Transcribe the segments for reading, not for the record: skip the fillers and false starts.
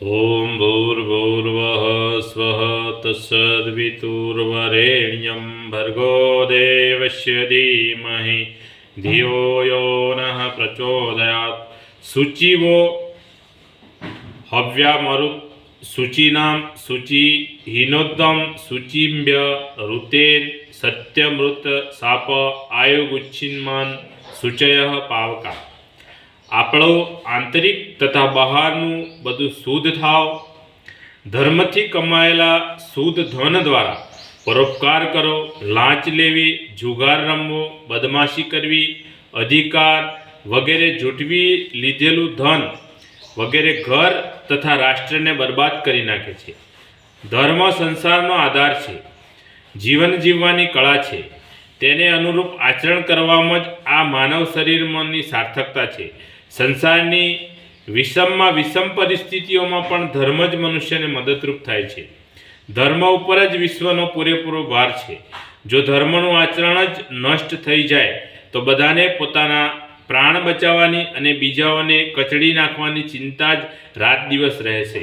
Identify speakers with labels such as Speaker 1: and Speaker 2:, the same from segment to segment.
Speaker 1: ओम भूर्भुवः स्वः तत्सवितुर्वरेण्यं भर्गो देवस्य धीमहि धियो यो नः प्रचोदयात्। शुचिवो हव्यामरुत् शुचिनां शुचिहीनोद्दं शुचिम्य ऋतेन सत्यमृत साप आयुगुच्छिन्मान् शुचयः पावका। આપણો આંતરિક તથા બહારનું બધું શુદ્ધ થાવ। ધર્મથી કમાયેલા શુદ્ધ ધન દ્વારા પરોપકાર કરો। લાંચ લેવી, જુગાર રમવો, બદમાશી કરવી, અધિકાર વગેરે જૂટવી લીધેલું ધન વગેરે ઘર તથા રાષ્ટ્રને બરબાદ કરી નાખે છે। ધર્મ સંસારનો આધાર છે, જીવન જીવવાની કળા છે। તેને અનુરૂપ આચરણ કરવામાં જ આ માનવ શરીરમાંની સાર્થકતા છે। સંસારની વિષમમાં વિષમ પરિસ્થિતિઓમાં પણ ધર્મ જ મનુષ્યને મદદરૂપ થાય છે। ધર્મ ઉપર જ વિશ્વનો પૂરેપૂરો ભાર છે। જો ધર્મનું આચરણ જ નષ્ટ થઈ જાય તો બધાને પોતાના પ્રાણ બચાવવાની અને બીજાઓને કચડી નાખવાની ચિંતા જ રાત દિવસ રહેશે।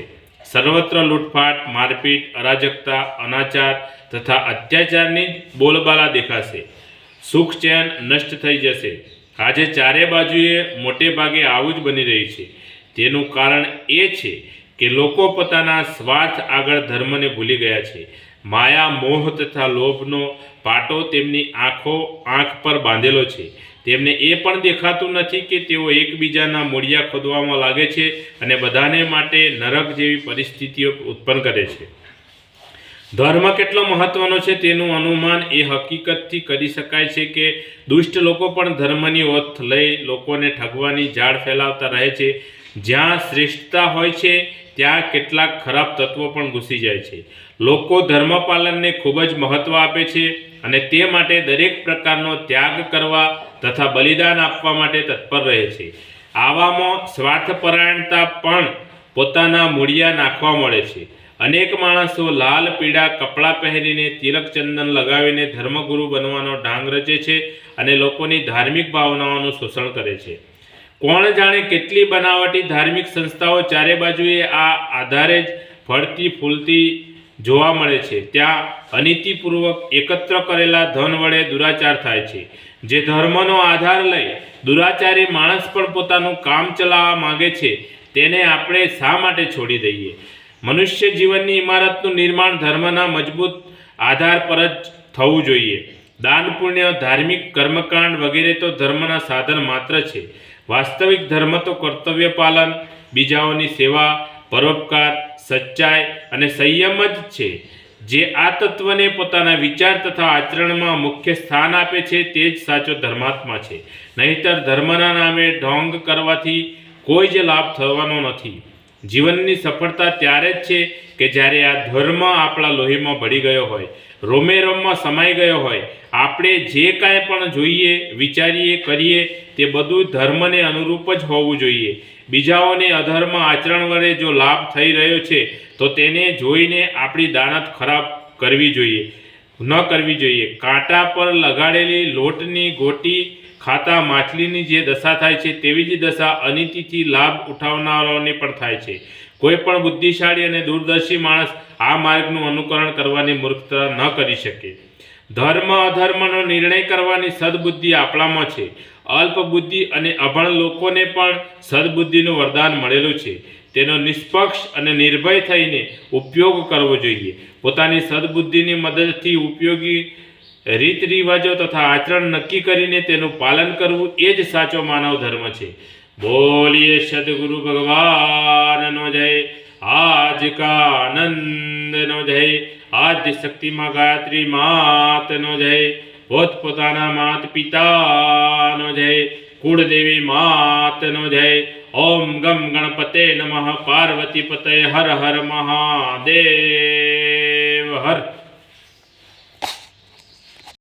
Speaker 1: સર્વત્ર લૂંટફાટ, મારપીટ, અરાજકતા, અનાચાર તથા અત્યાચારની જ બોલબાલા દેખાશે। સુખ ચેન નષ્ટ થઈ જશે। આજે ચારે બાજુએ મોટે ભાગે આવું જ બની રહ્યું છે। તેનું કારણ એ છે કે લોકો પોતાના સ્વાર્થ આગળ ધર્મને ભૂલી ગયા છે। માયા, મોહ તથા લોભનો પાટો તેમની આંખ પર બાંધેલો છે। તેમને એ પણ દેખાતું નથી કે તેઓ એકબીજાના મૂળિયા ખોદવામાં લાગે છે અને બધાને માટે નરક જેવી પરિસ્થિતિઓ ઉત્પન્ન કરે છે। ધર્મ કેટલો મહત્વનો છે તેનું અનુમાન એ હકીકતથી કરી શકાય છે કે દુષ્ટ લોકો પણ ધર્મની ઓથ લઈ લોકોને ઠગવાની જાળ ફેલાવતા રહે છે। જ્યાં શ્રેષ્ઠતા હોય છે ત્યાં કેટલાક ખરાબ તત્વો પણ ઘૂસી જાય છે। લોકો ધર્મ પાલનને ખૂબ જ મહત્વ આપે છે અને તે માટે દરેક પ્રકારનો ત્યાગ કરવા તથા બલિદાન આપવા માટે તત્પર રહે છે। આવામાં સ્વાર્થપરાયણતા પણ પોતાના મૂળિયા નાખવા મળે છે। અનેક માણસો લાલ પીળા કપડાં પહેરીને તિલક ચંદન લગાવીને ધર્મગુરુ બનવાનો ઢાંગ રચે છે અને લોકોની ધાર્મિક ભાવનાઓનું શોષણ કરે છે। કોણ જાણે કેટલી બનાવટી ધાર્મિક સંસ્થાઓ ચારે બાજુએ આ આધારે જ ફળતી ફૂલતી જોવા મળે છે। ત્યાં અનીતિપૂર્વક એકત્ર કરેલા ધન વડે દુરાચાર થાય છે। જે ધર્મનો આધાર લઈ દુરાચારી માણસ પણ પોતાનું કામ ચલાવવા માંગે છે તેને આપણે શા માટે છોડી દઈએ? મનુષ્ય જીવનની ઇમારતનું નિર્માણ ધર્મના મજબૂત આધાર પર જ થવું જોઈએ। દાન, પુણ્ય, ધાર્મિક કર્મકાંડ વગેરે તો ધર્મના સાધન માત્ર છે। વાસ્તવિક ધર્મ તો કર્તવ્ય પાલન, બીજાઓની સેવા, પરોપકાર, સચ્ચાઈ અને સંયમ જ છે। જે આ તત્વને પોતાના વિચાર તથા આચરણમાં મુખ્ય સ્થાન આપે છે તે જ સાચો ધર્માત્મા છે। નહીંતર ધર્મના નામે ઢોંગ કરવાથી કોઈ જ લાભ થવાનો નથી। જીવનની સફળતા ત્યારે જ છે કે જ્યારે આ ધર્મ આપણા લોહીમાં ભળી ગયો હોય, રોમે રોમમાં સમાઈ ગયો હોય। આપણે જે કાંઈ પણ જોઈએ, વિચારીએ, કરીએ તે બધું ધર્મને અનુરૂપ જ હોવું જોઈએ। બીજાઓને અધર્મ આચરણ વડે જો લાભ થઈ રહ્યો છે તો તેને જોઈને આપણી દાનત ખરાબ કરવી જોઈએ ન કરવી જોઈએ। કાંટા પર લગાડેલી લોટની ગોટી ખાતા માછલીની જે દશા થાય છે તેવી જ દશા અનીતિથી લાભ ઉઠાવનારાઓની પણ થાય છે। કોઈ પણ બુદ્ધિશાળી અને દૂરદર્શી માણસ આ માર્ગનું અનુકરણ કરવાની મૂર્ખતા ન કરી શકે। ધર્મ અધર્મનો નિર્ણય કરવાની સદબુદ્ધિ આપણામાં છે। અલ્પ બુદ્ધિ અને અભણ લોકોને પણ સદબુદ્ધિનું વરદાન મળેલું છે। તેનો નિષ્પક્ષ અને નિર્ભય થઈને ઉપયોગ કરવો જોઈએ। પોતાની સદબુદ્ધિની મદદથી ઉપયોગી રીત રિવાજો તથા આચરણ નક્કી કરીને તેનું પાલન કરવું એ જ સાચો માનવ ધર્મ છે। બોલીએ સદગુરુ ભગવાનનો જય। આજ કા આનંદનો જય। આદ્ય શક્તિમાં ગાયત્રી માતનો જય। પોતપોતાના માત પિતાનો જય। કુળદેવી માતનો જય। ઓમ ગમ ગણપતે નમઃ। પાર્વતી પતય હર હર મહાદેવ હર।